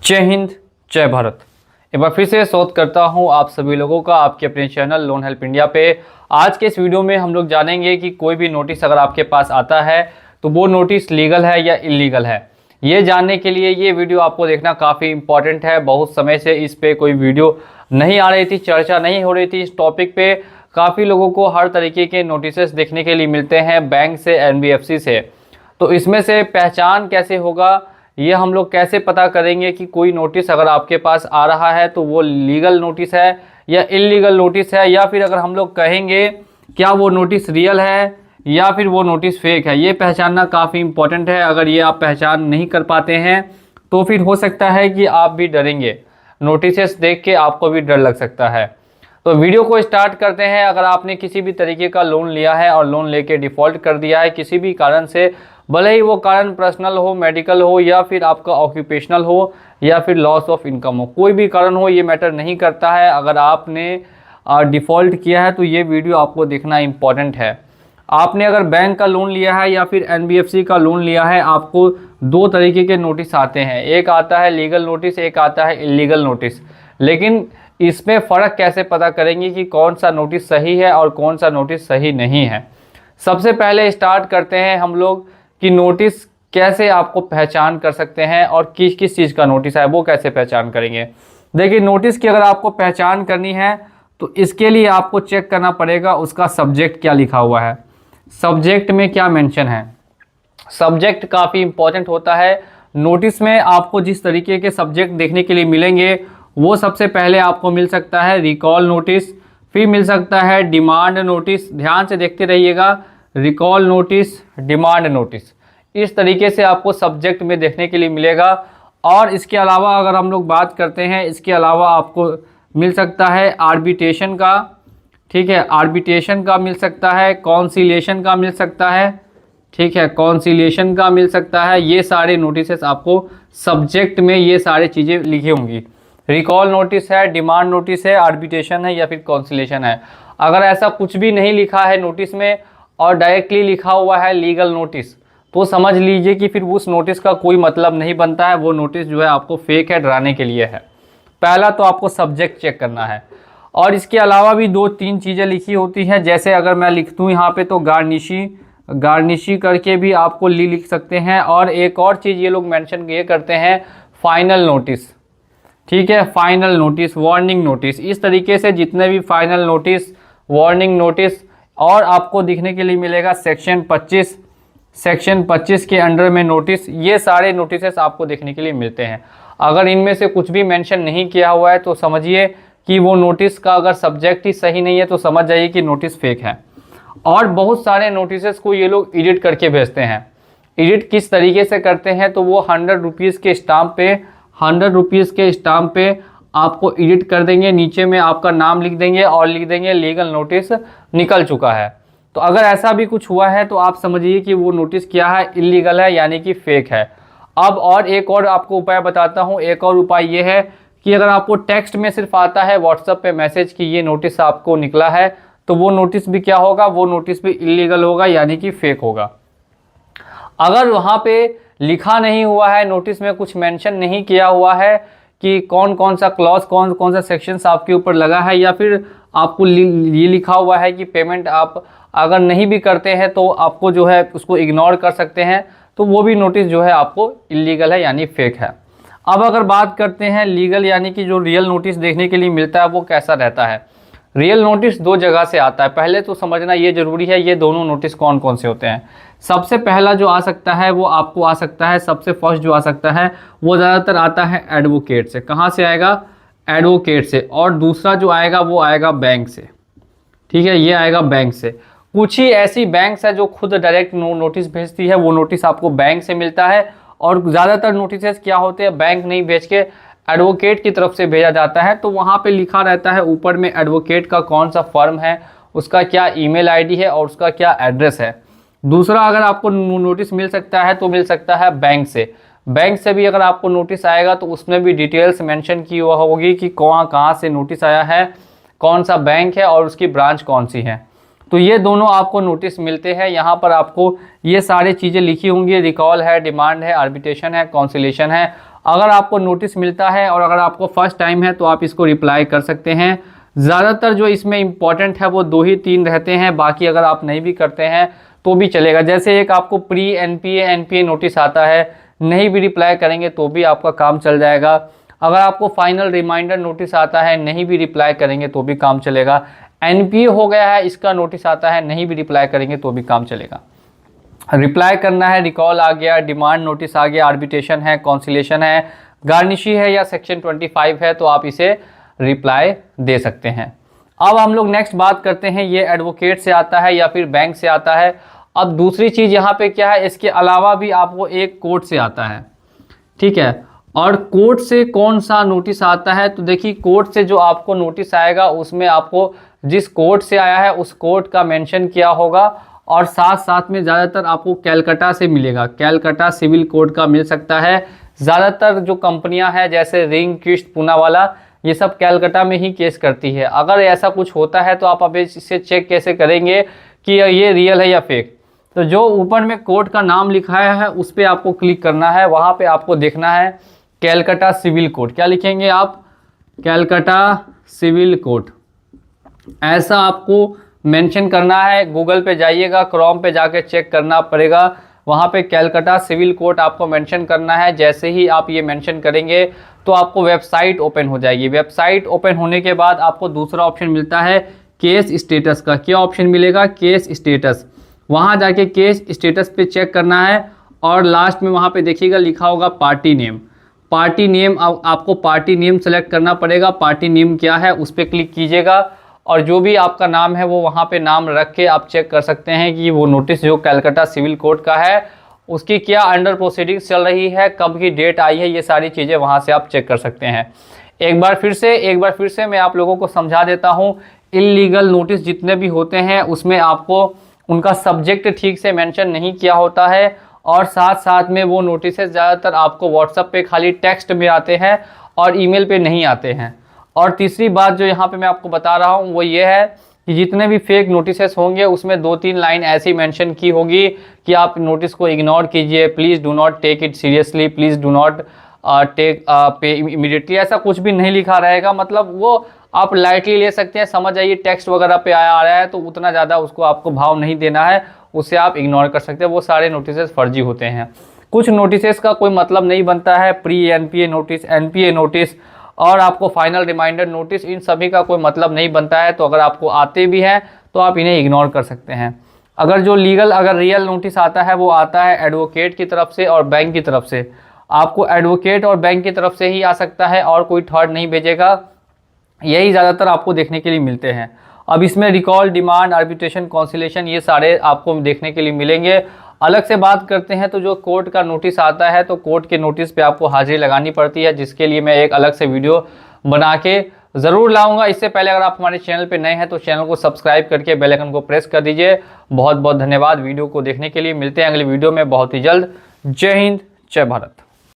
जय हिंद, जय भारत। एक बार फिर से स्वागत करता हूं आप सभी लोगों का आपके अपने चैनल लोन हेल्प इंडिया पे। आज के इस वीडियो में हम लोग जानेंगे कि कोई भी नोटिस अगर आपके पास आता है तो वो नोटिस लीगल है या इलीगल है। ये जानने के लिए ये वीडियो आपको देखना काफ़ी इंपॉर्टेंट है। बहुत समय से इस पे कोई वीडियो नहीं आ रही थी, चर्चा नहीं हो रही थी इस टॉपिक पे। काफ़ी लोगों को हर तरीके के नोटिस देखने के लिए मिलते हैं बैंक से, NBFC से। तो इसमें से पहचान कैसे होगा, ये हम लोग कैसे पता करेंगे कि कोई नोटिस अगर आपके पास आ रहा है तो वो लीगल नोटिस है या इलीगल नोटिस है, या फिर अगर हम लोग कहेंगे क्या वो नोटिस रियल है या फिर वो नोटिस फेक है। ये पहचानना काफ़ी इंपॉर्टेंट है। अगर ये आप पहचान नहीं कर पाते हैं तो फिर हो सकता है कि आप भी डरेंगे, नोटिस देख के आपको भी डर लग सकता है। तो वीडियो को स्टार्ट करते हैं। अगर आपने किसी भी तरीके का लोन लिया है और लोन लेके डिफ़ॉल्ट कर दिया है किसी भी कारण से, भले ही वो कारण पर्सनल हो, मेडिकल हो, या फिर आपका ऑक्यूपेशनल हो, या फिर लॉस ऑफ इनकम हो, कोई भी कारण हो, ये मैटर नहीं करता है। अगर आपने डिफ़ॉल्ट किया है तो ये वीडियो आपको देखना इम्पॉर्टेंट है। आपने अगर बैंक का लोन लिया है या फिर NBFC का लोन लिया है, आपको दो तरीके के नोटिस आते हैं। एक आता है लीगल नोटिस, एक आता है इलीगल नोटिस। लेकिन इसमें फ़र्क कैसे पता करेंगे कि कौन सा नोटिस सही है और कौन सा नोटिस सही नहीं है। सबसे पहले स्टार्ट करते हैं हम लोग कि नोटिस कैसे आपको पहचान कर सकते हैं और किस किस चीज़ का नोटिस है वो कैसे पहचान करेंगे। देखिए, नोटिस की अगर आपको पहचान करनी है तो इसके लिए आपको चेक करना पड़ेगा उसका सब्जेक्ट क्या लिखा हुआ है, सब्जेक्ट में क्या मेंशन है। सब्जेक्ट काफ़ी इंपॉर्टेंट होता है। नोटिस में आपको जिस तरीके के सब्जेक्ट देखने के लिए मिलेंगे वो सबसे पहले आपको मिल सकता है रिकॉल नोटिस, फिर मिल सकता है डिमांड नोटिस। ध्यान से देखते रहिएगा, रिकॉल नोटिस, डिमांड नोटिस, इस तरीके से आपको सब्जेक्ट में देखने के लिए मिलेगा। और इसके अलावा अगर हम लोग बात करते हैं, इसके अलावा आपको मिल सकता है आर्बिट्रेशन का, ठीक है, आर्बिट्रेशन का मिल सकता है, कॉन्सिलिएशन का मिल सकता है, ठीक है, कॉन्सिलिएशन का मिल सकता है। ये सारे नोटिस आपको सब्जेक्ट में ये सारी चीज़ें लिखी होंगी। रिकॉल नोटिस है, डिमांड नोटिस है, आर्बिट्रेशन है या फिर कॉन्सिलिएशन है। अगर ऐसा कुछ भी नहीं लिखा है नोटिस में और डायरेक्टली लिखा हुआ है लीगल नोटिस, तो समझ लीजिए कि फिर उस नोटिस का कोई मतलब नहीं बनता है। वो नोटिस जो है आपको फेक है, डराने के लिए है। पहला तो आपको सब्जेक्ट चेक करना है। और इसके अलावा भी दो तीन चीज़ें लिखी होती हैं। जैसे अगर मैं लिख दूँ यहाँ पे तो गार्निशी करके भी आपको लिख सकते हैं। और एक और चीज़ ये लोग मेंशन ये करते हैं, फाइनल नोटिस, ठीक है, फाइनल नोटिस, वार्निंग नोटिस, इस तरीके से जितने भी फाइनल नोटिस, वार्निंग नोटिस। और आपको दिखने के लिए मिलेगा सेक्शन 25 के अंडर में नोटिस। ये सारे नोटिस आपको देखने के लिए मिलते हैं। अगर इनमें से कुछ भी मेंशन नहीं किया हुआ है तो समझिए कि वो नोटिस का अगर सब्जेक्ट ही सही नहीं है तो समझ जाइए कि नोटिस फेक है। और बहुत सारे नोटिस को ये लोग एडिट करके भेजते हैं। एडिट किस तरीके से करते हैं तो वो 100 रुपीज़ के स्टाम्प पे आपको एडिट कर देंगे। नीचे में आपका नाम लिख देंगे और लिख देंगे लीगल नोटिस निकल चुका है। तो अगर ऐसा भी कुछ हुआ है तो आप समझिए कि वो नोटिस क्या है, इलीगल है, यानी कि फेक है। अब और एक और आपको उपाय बताता हूँ। एक और उपाय ये है कि अगर आपको टेक्स्ट में सिर्फ आता है व्हाट्सएप पे मैसेज कि ये नोटिस आपको निकला है, तो वो नोटिस भी क्या होगा, वो नोटिस भी इलीगल होगा, यानी कि फेक होगा। अगर वहाँ पे लिखा नहीं हुआ है, नोटिस में कुछ मेंशन नहीं किया हुआ है कि कौन कौन सा क्लॉज, कौन कौन सा सेक्शंस आपके ऊपर लगा है, या फिर आपको ये लिखा हुआ है कि पेमेंट आप अगर नहीं भी करते हैं तो आपको जो है उसको इग्नोर कर सकते हैं, तो वो भी नोटिस जो है आपको इलीगल है, यानी फेक है। अब अगर बात करते हैं लीगल, यानी कि जो रियल नोटिस देखने के लिए मिलता है वो कैसा रहता है। रियल नोटिस दो जगह से आता है। पहले तो समझना ये ज़रूरी है ये दोनों नोटिस कौन कौन से होते हैं। सबसे पहला जो आ सकता है वो आपको आ सकता है, सबसे फर्स्ट जो आ सकता है वो ज़्यादातर आता है एडवोकेट से। कहाँ से आएगा? एडवोकेट से। और दूसरा जो आएगा वो आएगा बैंक से, ठीक है, ये आएगा बैंक से। कुछ ही ऐसी बैंक्स है जो खुद डायरेक्ट नोटिस भेजती है, वो नोटिस आपको बैंक से मिलता है। और ज़्यादातर नोटिस क्या होते हैं, बैंक नहीं भेज के एडवोकेट की तरफ से भेजा जाता है। तो वहाँ पे लिखा रहता है ऊपर में एडवोकेट का कौन सा फर्म है, उसका क्या ईमेल आईडी है और उसका क्या एड्रेस है। दूसरा अगर आपको नोटिस मिल सकता है तो मिल सकता है बैंक से। बैंक से भी अगर आपको नोटिस आएगा तो उसमें भी डिटेल्स मेंशन की हुआ होगी कि कहाँ से नोटिस आया है, कौन सा बैंक है और उसकी ब्रांच कौन सी है। तो ये दोनों आपको नोटिस मिलते हैं। यहाँ पर आपको ये सारी चीज़ें लिखी होंगी, रिकॉल है, डिमांड है, आर्बिट्रेशन है, कॉन्सिलेशन है। अगर आपको नोटिस मिलता है और अगर आपको फर्स्ट टाइम है तो आप इसको रिप्लाई कर सकते हैं। ज़्यादातर जो इसमें इम्पॉर्टेंट है वो 2 ही 3 रहते हैं, बाकी अगर आप नहीं भी करते हैं तो भी चलेगा। जैसे एक आपको प्री एनपीए नोटिस आता है, नहीं भी रिप्लाई करेंगे तो भी आपका काम चल जाएगा। अगर आपको फाइनल रिमाइंडर नोटिस आता है, नहीं भी रिप्लाई करेंगे तो भी काम चलेगा। एनपीए हो गया है, इसका नोटिस आता है, नहीं भी रिप्लाई करेंगे तो भी काम चलेगा। रिप्लाई करना है, रिकॉल आ गया, डिमांड नोटिस आ गया, आर्बिट्रेशन है, कॉन्सिलेशन है, गार्निशी है या सेक्शन 25 है तो आप इसे रिप्लाई दे सकते हैं। अब हम लोग नेक्स्ट बात करते हैं, ये एडवोकेट से आता है या फिर बैंक से आता है। अब दूसरी चीज़ यहाँ पे क्या है, इसके अलावा भी आपको एक कोर्ट से आता है, ठीक है। और कोर्ट से कौन सा नोटिस आता है, तो देखिए कोर्ट से जो आपको नोटिस आएगा उसमें आपको जिस कोर्ट से आया है उस कोर्ट का मेंशन किया होगा, और साथ साथ में ज़्यादातर आपको कैलकाटा से मिलेगा, कैलकाटा सिविल कोर्ट का मिल सकता है। ज़्यादातर जो कंपनियां हैं जैसे रिंग, किस्ट, पूनावाला, ये सब कैलकाटा में ही केस करती है। अगर ऐसा कुछ होता है तो आप अब इसे चेक कैसे करेंगे कि ये रियल है या फेक। तो जो ऊपर में कोर्ट का नाम लिखाया है उस पर आपको क्लिक करना है, वहाँ पे आपको देखना है कैलकाटा सिविल कोर्ट। क्या लिखेंगे आप, कैलकाटा सिविल कोर्ट, ऐसा आपको मेंशन करना है। गूगल पे जाइएगा, क्रोम पे जाके चेक करना पड़ेगा, वहाँ पे कैलकाटा सिविल कोर्ट आपको मेंशन करना है। जैसे ही आप ये मेंशन करेंगे तो आपको वेबसाइट ओपन हो जाएगी। वेबसाइट ओपन होने के बाद आपको दूसरा ऑप्शन मिलता है केस स्टेटस का। क्या ऑप्शन मिलेगा, केस स्टेटस। वहाँ जाके केस स्टेटस पे चेक करना है और लास्ट में वहाँ पे देखिएगा लिखा होगा पार्टी नेम। पार्टी नेम, आपको पार्टी नेम सेलेक्ट करना पड़ेगा। पार्टी नेम क्या है उस पर क्लिक कीजिएगा और जो भी आपका नाम है वो वहाँ पे नाम रख के आप चेक कर सकते हैं कि वो नोटिस जो कैलकाटा सिविल कोर्ट का है उसकी क्या अंडर प्रोसीडिंग्स चल रही है, कब की डेट आई है, ये सारी चीज़ें वहाँ से आप चेक कर सकते हैं। एक बार फिर से मैं आप लोगों को समझा देता हूँ। इल्लीगल नोटिस जितने भी होते हैं उसमें आपको उनका सब्जेक्ट ठीक से मेंशन नहीं किया होता है, और साथ साथ में वो नोटिस ज़्यादातर आपको व्हाट्सएप पे खाली टेक्स्ट में आते हैं और ईमेल पे नहीं आते हैं। और तीसरी बात जो यहाँ पे मैं आपको बता रहा हूँ वो ये है कि जितने भी फेक नोटिसेस होंगे उसमें 2-3 लाइन ऐसी मेंशन की होगी कि आप नोटिस को इग्नोर कीजिए, please do not take it seriously, please do not take pay immediately, ऐसा कुछ भी नहीं लिखा रहेगा। मतलब वो आप लाइटली ले सकते हैं, समझ आइए टेक्स्ट वगैरह पे आ रहा है तो उतना ज़्यादा उसको आपको भाव नहीं देना है, उसे आप इग्नोर कर सकते हैं। वो सारे नोटिसेस फर्जी होते हैं। कुछ नोटिसेस का कोई मतलब नहीं बनता है, pre NPA notice, NPA notice और आपको फाइनल रिमाइंडर नोटिस, इन सभी का कोई मतलब नहीं बनता है। तो अगर आपको आते भी हैं तो आप इन्हें इग्नोर कर सकते हैं। अगर जो अगर रियल नोटिस आता है वो आता है एडवोकेट की तरफ से और बैंक की तरफ से। आपको एडवोकेट और बैंक की तरफ से ही आ सकता है और कोई थर्ड नहीं भेजेगा। यही ज़्यादातर आपको देखने के लिए मिलते हैं। अब इसमें रिकॉल, डिमांड, आर्बिट्रेशन, कॉन्सिलेशन, ये सारे आपको देखने के लिए मिलेंगे। अलग से बात करते हैं तो जो कोर्ट का नोटिस आता है तो कोर्ट के नोटिस पे आपको हाजिरी लगानी पड़ती है, जिसके लिए मैं एक अलग से वीडियो बना के ज़रूर लाऊंगा। इससे पहले अगर आप हमारे चैनल पे नए हैं तो चैनल को सब्सक्राइब करके बेल आइकन को प्रेस कर दीजिए। बहुत बहुत धन्यवाद वीडियो को देखने के लिए। मिलते हैं अगले वीडियो में बहुत ही जल्द। जय हिंद, जय भारत।